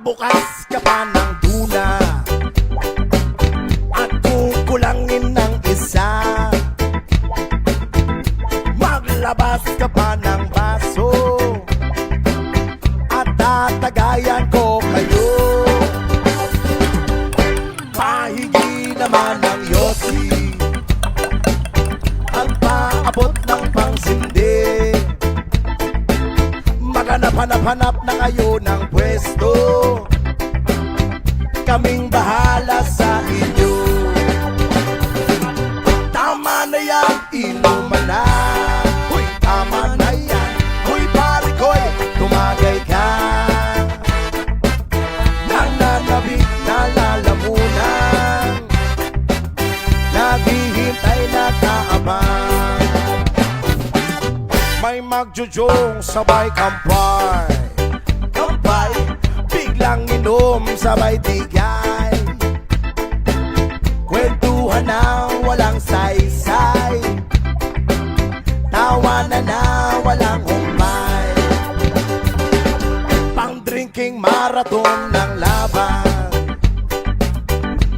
Magbukas ka pa ng tuna at kukulangin ng isa. Maglabas ka pa ng baso at tatagayan ko kayo. Pahigi naman ng yosi at paabot ng pangsindi. Maghanap-hanap na kayo ng pwesto, kaming bahala sa inyo. Tama na yan, inuman na. Huy, tama na yan. Huy, pare ko'y tumagay ka. Nananabik na lalamunan, naghihintay na kaabang. May magjujong sabay kampay, kampay, biglang inom sabay tigay. Kwentuhan ng walang saysay, tawanan na walang humpay. Pang-drinking marathon ng laban,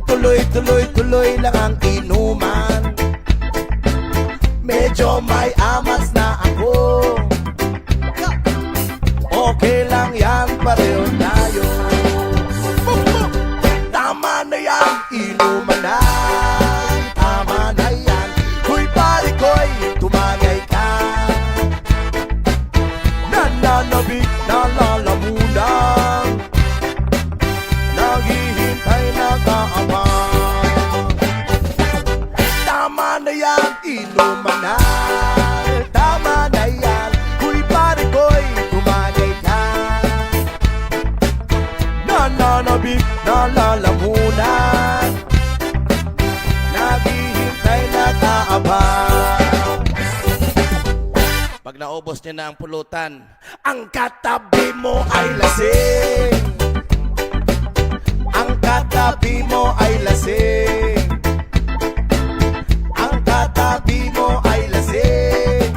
tuloy-tuloy-tuloy lang ang inuman. Medyo may amas na ako, okay lang yan, pareho tayo. Tama na yan, inuman na. Tama na yan, huy pare ko'y tumagay ka. Nananabik na lalamunan, naghihintay na kaabang. Tama na yan, inuman na. Tama na yan, huy pare ko'y tumagay ka. Nananabik na lalamunan, naghihintay na kaabang. Pag naubos niya na ang pulutan, ang katabi mo ay lasing. Ang katabi mo ay lasing. Ang katabi mo ay lasing.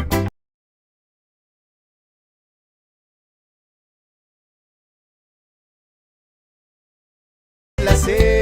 Lasing.